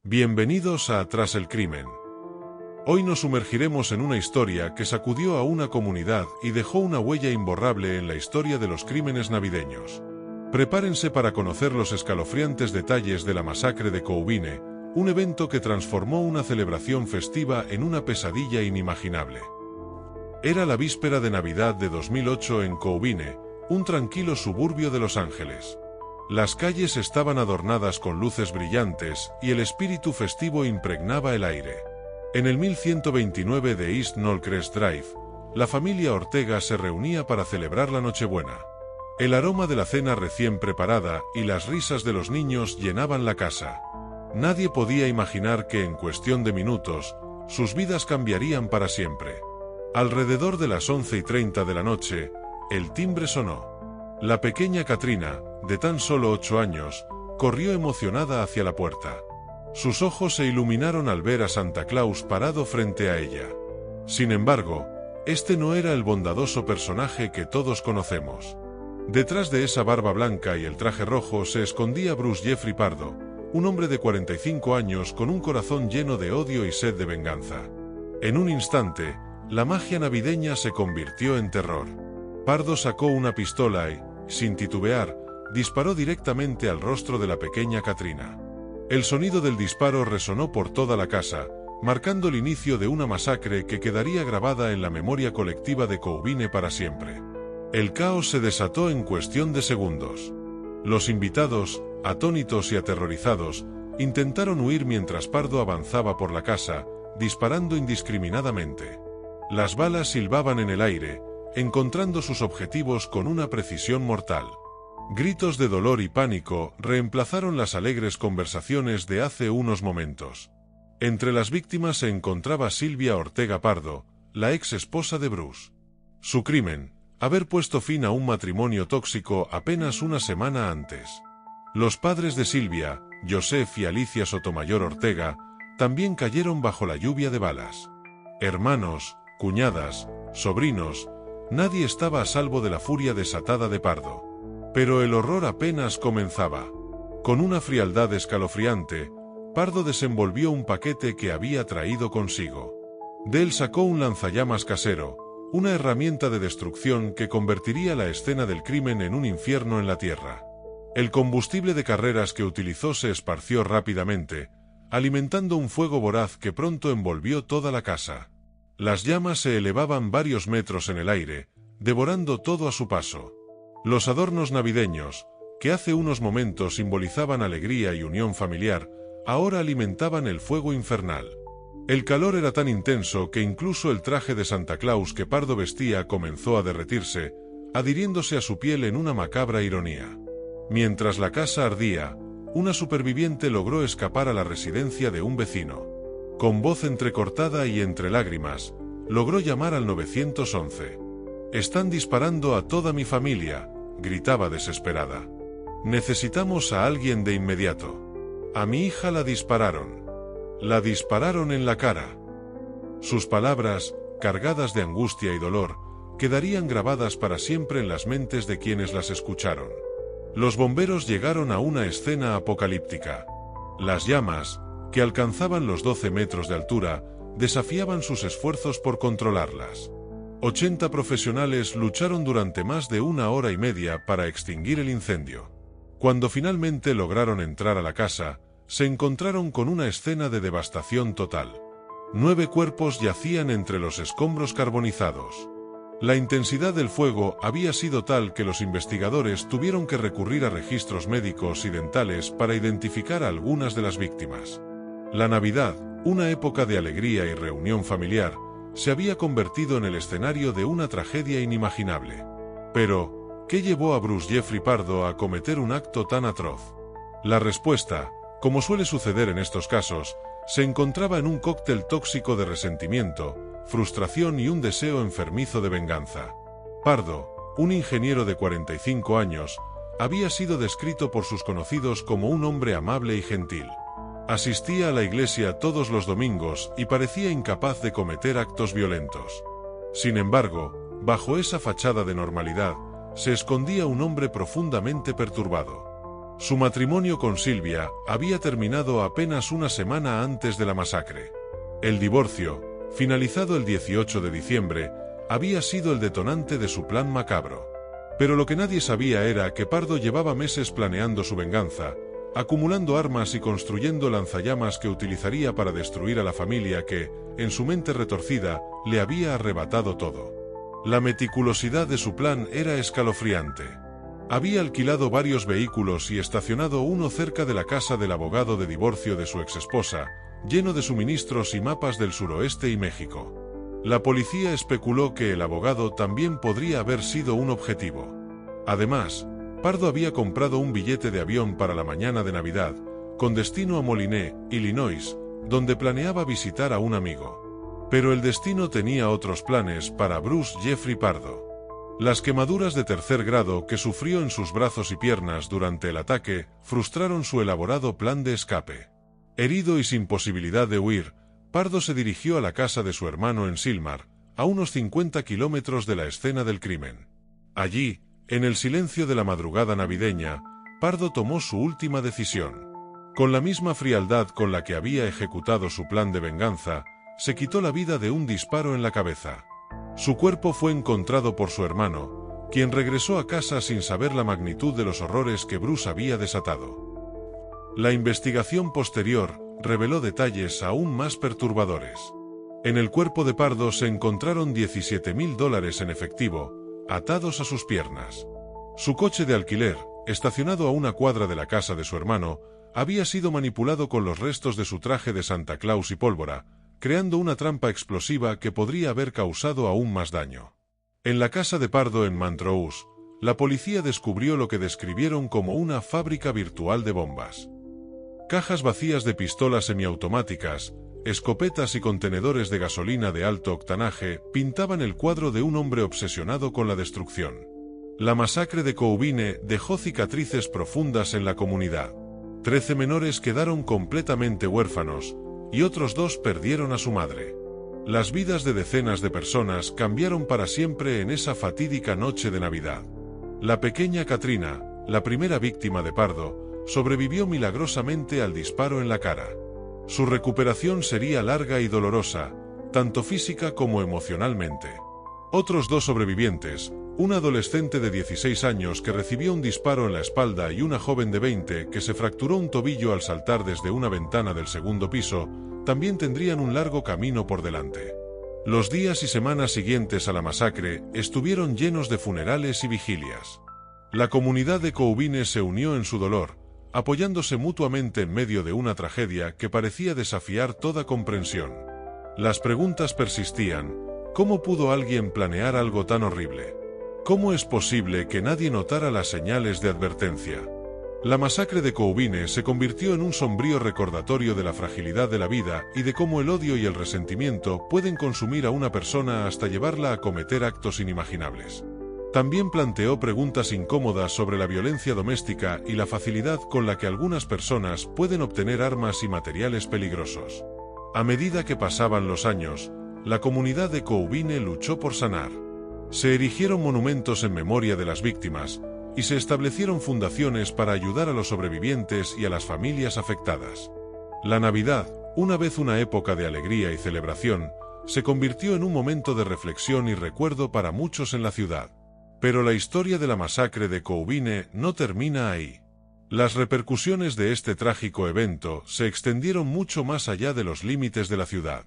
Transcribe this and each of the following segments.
Bienvenidos a Tras el Crimen. Hoy nos sumergiremos en una historia que sacudió a una comunidad y dejó una huella imborrable en la historia de los crímenes navideños. Prepárense para conocer los escalofriantes detalles de la masacre de Coubine, un evento que transformó una celebración festiva en una pesadilla inimaginable. Era la víspera de Navidad de 2008 en Coubine, un tranquilo suburbio de Los Ángeles. Las calles estaban adornadas con luces brillantes y el espíritu festivo impregnaba el aire. En el 1129 de East Knollcrest Drive, la familia Ortega se reunía para celebrar la Nochebuena. El aroma de la cena recién preparada y las risas de los niños llenaban la casa. Nadie podía imaginar que en cuestión de minutos, sus vidas cambiarían para siempre. Alrededor de las 11:30 de la noche, el timbre sonó. La pequeña Katrina, de tan solo 8 años, corrió emocionada hacia la puerta. Sus ojos se iluminaron al ver a Santa Claus parado frente a ella. Sin embargo, este no era el bondadoso personaje que todos conocemos. Detrás de esa barba blanca y el traje rojo se escondía Bruce Jeffrey Pardo, un hombre de 45 años con un corazón lleno de odio y sed de venganza. En un instante, la magia navideña se convirtió en terror. Pardo sacó una pistola y, sin titubear, disparó directamente al rostro de la pequeña Katrina. El sonido del disparo resonó por toda la casa, marcando el inicio de una masacre que quedaría grabada en la memoria colectiva de Coubine para siempre. El caos se desató en cuestión de segundos. Los invitados, atónitos y aterrorizados, intentaron huir mientras Pardo avanzaba por la casa, disparando indiscriminadamente. Las balas silbaban en el aire, encontrando sus objetivos con una precisión mortal. Gritos de dolor y pánico reemplazaron las alegres conversaciones de hace unos momentos. Entre las víctimas se encontraba Silvia Ortega Pardo, la ex esposa de Bruce. Su crimen: haber puesto fin a un matrimonio tóxico apenas una semana antes. Los padres de Silvia, Joseph y Alicia Sotomayor Ortega, también cayeron bajo la lluvia de balas. Hermanos, cuñadas, sobrinos, nadie estaba a salvo de la furia desatada de Pardo. Pero el horror apenas comenzaba. Con una frialdad escalofriante, Pardo desenvolvió un paquete que había traído consigo. De él sacó un lanzallamas casero, una herramienta de destrucción que convertiría la escena del crimen en un infierno en la tierra. El combustible de carreras que utilizó se esparció rápidamente, alimentando un fuego voraz que pronto envolvió toda la casa. Las llamas se elevaban varios metros en el aire, devorando todo a su paso. Los adornos navideños, que hace unos momentos simbolizaban alegría y unión familiar, ahora alimentaban el fuego infernal. El calor era tan intenso que incluso el traje de Santa Claus que Pardo vestía comenzó a derretirse, adhiriéndose a su piel en una macabra ironía. Mientras la casa ardía, una superviviente logró escapar a la residencia de un vecino. Con voz entrecortada y entre lágrimas, logró llamar al 911. «Están disparando a toda mi familia», gritaba desesperada. «Necesitamos a alguien de inmediato. A mi hija la dispararon. La dispararon en la cara». Sus palabras, cargadas de angustia y dolor, quedarían grabadas para siempre en las mentes de quienes las escucharon. Los bomberos llegaron a una escena apocalíptica. Las llamas, que alcanzaban los 12 metros de altura, desafiaban sus esfuerzos por controlarlas. 80 profesionales lucharon durante más de 1 hora y media para extinguir el incendio. Cuando finalmente lograron entrar a la casa, se encontraron con una escena de devastación total. 9 cuerpos yacían entre los escombros carbonizados. La intensidad del fuego había sido tal que los investigadores tuvieron que recurrir a registros médicos y dentales para identificar a algunas de las víctimas. La Navidad, una época de alegría y reunión familiar, se había convertido en el escenario de una tragedia inimaginable. Pero, ¿qué llevó a Bruce Jeffrey Pardo a cometer un acto tan atroz? La respuesta, como suele suceder en estos casos, se encontraba en un cóctel tóxico de resentimiento, frustración y un deseo enfermizo de venganza. Pardo, un ingeniero de 45 años, había sido descrito por sus conocidos como un hombre amable y gentil. Asistía a la iglesia todos los domingos y parecía incapaz de cometer actos violentos. Sin embargo, bajo esa fachada de normalidad, se escondía un hombre profundamente perturbado. Su matrimonio con Silvia había terminado apenas una semana antes de la masacre. El divorcio, finalizado el 18 de diciembre, había sido el detonante de su plan macabro. Pero lo que nadie sabía era que Pardo llevaba meses planeando su venganza, acumulando armas y construyendo lanzallamas que utilizaría para destruir a la familia que, en su mente retorcida, le había arrebatado todo. La meticulosidad de su plan era escalofriante. Había alquilado varios vehículos y estacionado uno cerca de la casa del abogado de divorcio de su exesposa, lleno de suministros y mapas del suroeste y México. La policía especuló que el abogado también podría haber sido un objetivo. Además, Pardo había comprado un billete de avión para la mañana de Navidad, con destino a Moline, Illinois, donde planeaba visitar a un amigo. Pero el destino tenía otros planes para Bruce Jeffrey Pardo. Las quemaduras de tercer grado que sufrió en sus brazos y piernas durante el ataque frustraron su elaborado plan de escape. Herido y sin posibilidad de huir, Pardo se dirigió a la casa de su hermano en Sylmar, a unos 50 kilómetros de la escena del crimen. Allí, en el silencio de la madrugada navideña, Pardo tomó su última decisión. Con la misma frialdad con la que había ejecutado su plan de venganza, se quitó la vida de un disparo en la cabeza. Su cuerpo fue encontrado por su hermano, quien regresó a casa sin saber la magnitud de los horrores que Bruce había desatado. La investigación posterior reveló detalles aún más perturbadores. En el cuerpo de Pardo se encontraron $17,000 en efectivo, atados a sus piernas. Su coche de alquiler, estacionado a una cuadra de la casa de su hermano, había sido manipulado con los restos de su traje de Santa Claus y pólvora, creando una trampa explosiva que podría haber causado aún más daño. En la casa de Pardo en Montrose, la policía descubrió lo que describieron como una fábrica virtual de bombas. Cajas vacías de pistolas semiautomáticas, escopetas y contenedores de gasolina de alto octanaje pintaban el cuadro de un hombre obsesionado con la destrucción. La masacre de Coubine dejó cicatrices profundas en la comunidad. 13 menores quedaron completamente huérfanos, y otros 2 perdieron a su madre. Las vidas de decenas de personas cambiaron para siempre en esa fatídica noche de Navidad. La pequeña Katrina, la primera víctima de Pardo, sobrevivió milagrosamente al disparo en la cara. Su recuperación sería larga y dolorosa, tanto física como emocionalmente. Otros 2 sobrevivientes, un adolescente de 16 años que recibió un disparo en la espalda y una joven de 20 que se fracturó un tobillo al saltar desde una ventana del segundo piso, también tendrían un largo camino por delante. Los días y semanas siguientes a la masacre estuvieron llenos de funerales y vigilias. La comunidad de Coubine se unió en su dolor, apoyándose mutuamente en medio de una tragedia que parecía desafiar toda comprensión. Las preguntas persistían: ¿cómo pudo alguien planear algo tan horrible? ¿Cómo es posible que nadie notara las señales de advertencia? La masacre de Coubine se convirtió en un sombrío recordatorio de la fragilidad de la vida y de cómo el odio y el resentimiento pueden consumir a una persona hasta llevarla a cometer actos inimaginables. También planteó preguntas incómodas sobre la violencia doméstica y la facilidad con la que algunas personas pueden obtener armas y materiales peligrosos. A medida que pasaban los años, la comunidad de Coubine luchó por sanar. Se erigieron monumentos en memoria de las víctimas, y se establecieron fundaciones para ayudar a los sobrevivientes y a las familias afectadas. La Navidad, una vez una época de alegría y celebración, se convirtió en un momento de reflexión y recuerdo para muchos en la ciudad. Pero la historia de la masacre de Coubine no termina ahí. Las repercusiones de este trágico evento se extendieron mucho más allá de los límites de la ciudad.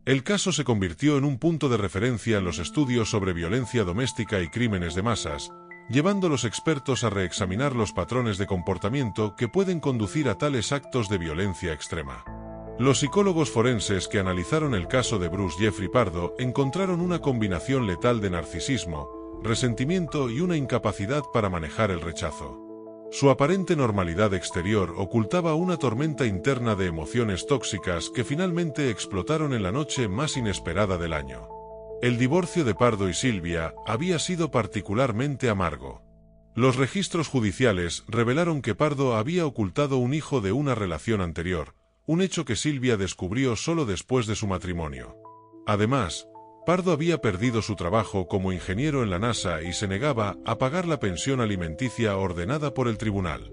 El caso se convirtió en un punto de referencia en los estudios sobre violencia doméstica y crímenes de masas, llevando a los expertos a reexaminar los patrones de comportamiento que pueden conducir a tales actos de violencia extrema. Los psicólogos forenses que analizaron el caso de Bruce Jeffrey Pardo encontraron una combinación letal de narcisismo, resentimiento y una incapacidad para manejar el rechazo. Su aparente normalidad exterior ocultaba una tormenta interna de emociones tóxicas que finalmente explotaron en la noche más inesperada del año. El divorcio de Pardo y Silvia había sido particularmente amargo. Los registros judiciales revelaron que Pardo había ocultado un hijo de una relación anterior, un hecho que Silvia descubrió solo después de su matrimonio. Además, Pardo había perdido su trabajo como ingeniero en la NASA y se negaba a pagar la pensión alimenticia ordenada por el tribunal.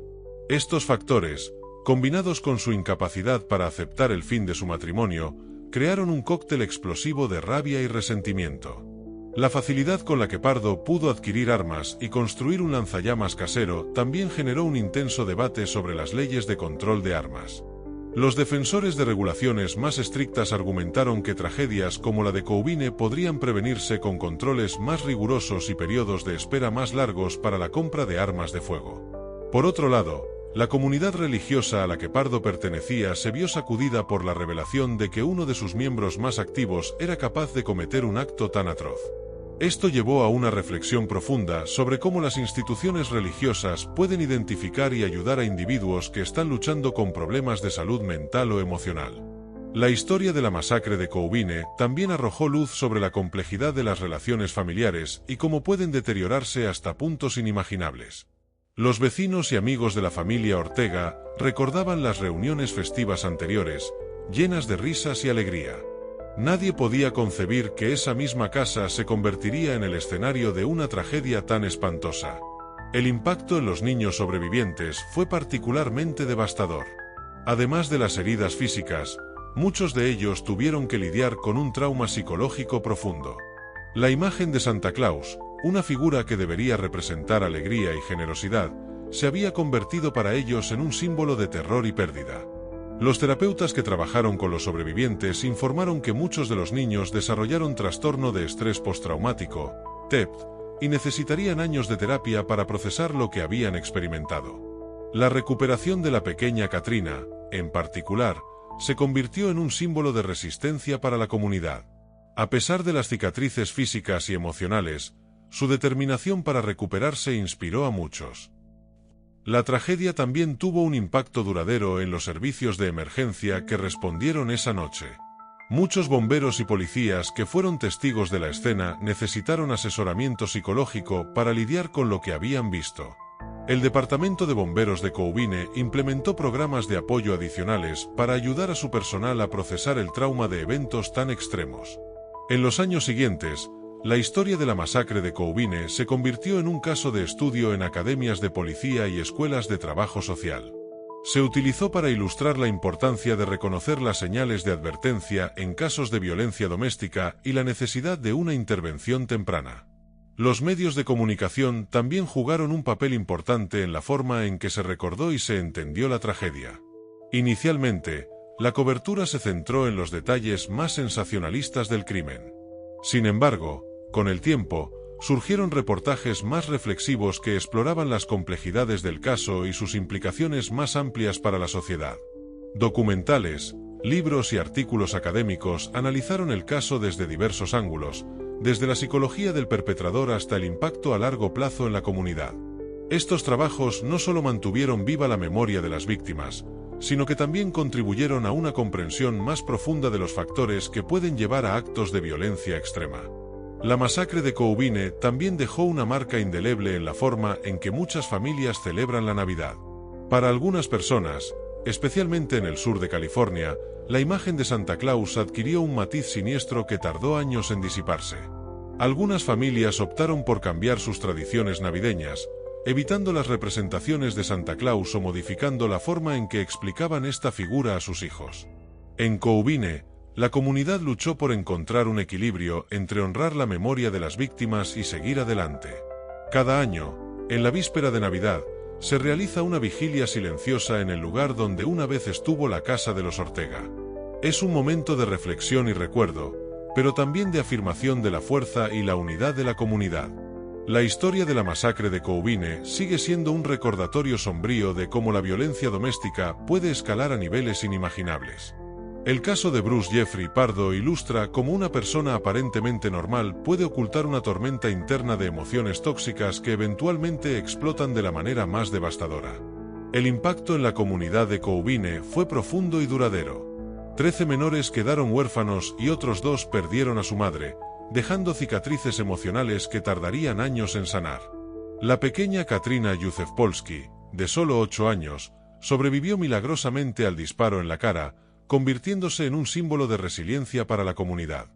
Estos factores, combinados con su incapacidad para aceptar el fin de su matrimonio, crearon un cóctel explosivo de rabia y resentimiento. La facilidad con la que Pardo pudo adquirir armas y construir un lanzallamas casero también generó un intenso debate sobre las leyes de control de armas. Los defensores de regulaciones más estrictas argumentaron que tragedias como la de Coubine podrían prevenirse con controles más rigurosos y periodos de espera más largos para la compra de armas de fuego. Por otro lado, la comunidad religiosa a la que Pardo pertenecía se vio sacudida por la revelación de que uno de sus miembros más activos era capaz de cometer un acto tan atroz. Esto llevó a una reflexión profunda sobre cómo las instituciones religiosas pueden identificar y ayudar a individuos que están luchando con problemas de salud mental o emocional. La historia de la masacre de Coubine también arrojó luz sobre la complejidad de las relaciones familiares y cómo pueden deteriorarse hasta puntos inimaginables. Los vecinos y amigos de la familia Ortega recordaban las reuniones festivas anteriores, llenas de risas y alegría. Nadie podía concebir que esa misma casa se convertiría en el escenario de una tragedia tan espantosa. El impacto en los niños sobrevivientes fue particularmente devastador. Además de las heridas físicas, muchos de ellos tuvieron que lidiar con un trauma psicológico profundo. La imagen de Santa Claus, una figura que debería representar alegría y generosidad, se había convertido para ellos en un símbolo de terror y pérdida. Los terapeutas que trabajaron con los sobrevivientes informaron que muchos de los niños desarrollaron trastorno de estrés postraumático, TEPT, y necesitarían años de terapia para procesar lo que habían experimentado. La recuperación de la pequeña Katrina, en particular, se convirtió en un símbolo de resistencia para la comunidad. A pesar de las cicatrices físicas y emocionales, su determinación para recuperarse inspiró a muchos. La tragedia también tuvo un impacto duradero en los servicios de emergencia que respondieron esa noche. Muchos bomberos y policías que fueron testigos de la escena necesitaron asesoramiento psicológico para lidiar con lo que habían visto. El Departamento de Bomberos de Coubine implementó programas de apoyo adicionales para ayudar a su personal a procesar el trauma de eventos tan extremos. En los años siguientes, la historia de la masacre de Coubine se convirtió en un caso de estudio en academias de policía y escuelas de trabajo social. Se utilizó para ilustrar la importancia de reconocer las señales de advertencia en casos de violencia doméstica y la necesidad de una intervención temprana. Los medios de comunicación también jugaron un papel importante en la forma en que se recordó y se entendió la tragedia. Inicialmente, la cobertura se centró en los detalles más sensacionalistas del crimen. Sin embargo, con el tiempo, surgieron reportajes más reflexivos que exploraban las complejidades del caso y sus implicaciones más amplias para la sociedad. Documentales, libros y artículos académicos analizaron el caso desde diversos ángulos, desde la psicología del perpetrador hasta el impacto a largo plazo en la comunidad. Estos trabajos no solo mantuvieron viva la memoria de las víctimas, sino que también contribuyeron a una comprensión más profunda de los factores que pueden llevar a actos de violencia extrema. La masacre de Coubine también dejó una marca indeleble en la forma en que muchas familias celebran la Navidad. Para algunas personas, especialmente en el sur de California, la imagen de Santa Claus adquirió un matiz siniestro que tardó años en disiparse. Algunas familias optaron por cambiar sus tradiciones navideñas, evitando las representaciones de Santa Claus o modificando la forma en que explicaban esta figura a sus hijos. En Coubine, la comunidad luchó por encontrar un equilibrio entre honrar la memoria de las víctimas y seguir adelante. Cada año, en la víspera de Navidad, se realiza una vigilia silenciosa en el lugar donde una vez estuvo la casa de los Ortega. Es un momento de reflexión y recuerdo, pero también de afirmación de la fuerza y la unidad de la comunidad. La historia de la masacre de Coubine sigue siendo un recordatorio sombrío de cómo la violencia doméstica puede escalar a niveles inimaginables. El caso de Bruce Jeffrey Pardo ilustra cómo una persona aparentemente normal puede ocultar una tormenta interna de emociones tóxicas que eventualmente explotan de la manera más devastadora. El impacto en la comunidad de Coubine fue profundo y duradero. 13 menores quedaron huérfanos y otros 2 perdieron a su madre, dejando cicatrices emocionales que tardarían años en sanar. La pequeña Katrina Józef-Polski, de solo 8 años, sobrevivió milagrosamente al disparo en la cara, convirtiéndose en un símbolo de resiliencia para la comunidad.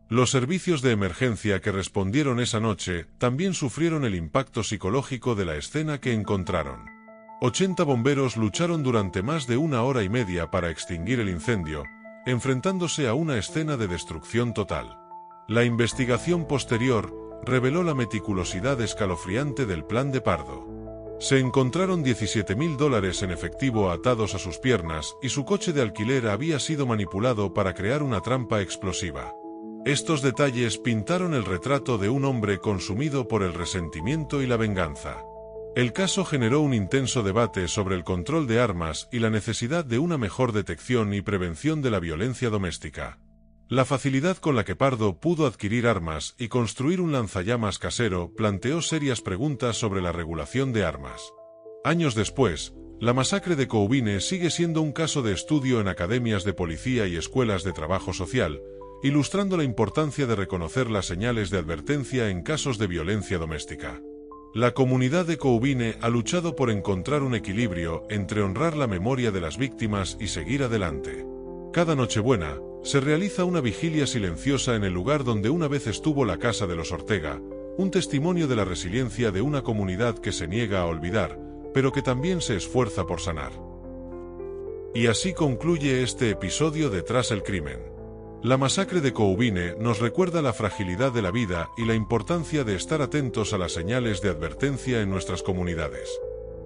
Los servicios de emergencia que respondieron esa noche también sufrieron el impacto psicológico de la escena que encontraron. 80 bomberos lucharon durante más de 1 hora y media para extinguir el incendio, enfrentándose a una escena de destrucción total. La investigación posterior reveló la meticulosidad escalofriante del plan de Pardo. Se encontraron $17.000 en efectivo atados a sus piernas y su coche de alquiler había sido manipulado para crear una trampa explosiva. Estos detalles pintaron el retrato de un hombre consumido por el resentimiento y la venganza. El caso generó un intenso debate sobre el control de armas y la necesidad de una mejor detección y prevención de la violencia doméstica. La facilidad con la que Pardo pudo adquirir armas y construir un lanzallamas casero planteó serias preguntas sobre la regulación de armas. Años después, la masacre de Coubine sigue siendo un caso de estudio en academias de policía y escuelas de trabajo social, ilustrando la importancia de reconocer las señales de advertencia en casos de violencia doméstica. La comunidad de Coubine ha luchado por encontrar un equilibrio entre honrar la memoria de las víctimas y seguir adelante. Cada Nochebuena, se realiza una vigilia silenciosa en el lugar donde una vez estuvo la casa de los Ortega, un testimonio de la resiliencia de una comunidad que se niega a olvidar, pero que también se esfuerza por sanar. Y así concluye este episodio de Tras el Crimen. La masacre de Coubine nos recuerda la fragilidad de la vida y la importancia de estar atentos a las señales de advertencia en nuestras comunidades.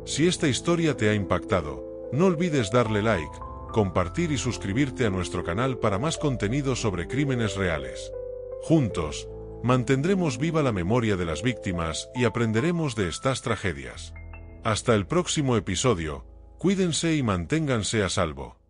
Si esta historia te ha impactado, no olvides darle like, compartir y suscribirte a nuestro canal para más contenido sobre crímenes reales. Juntos, mantendremos viva la memoria de las víctimas y aprenderemos de estas tragedias. Hasta el próximo episodio, cuídense y manténganse a salvo.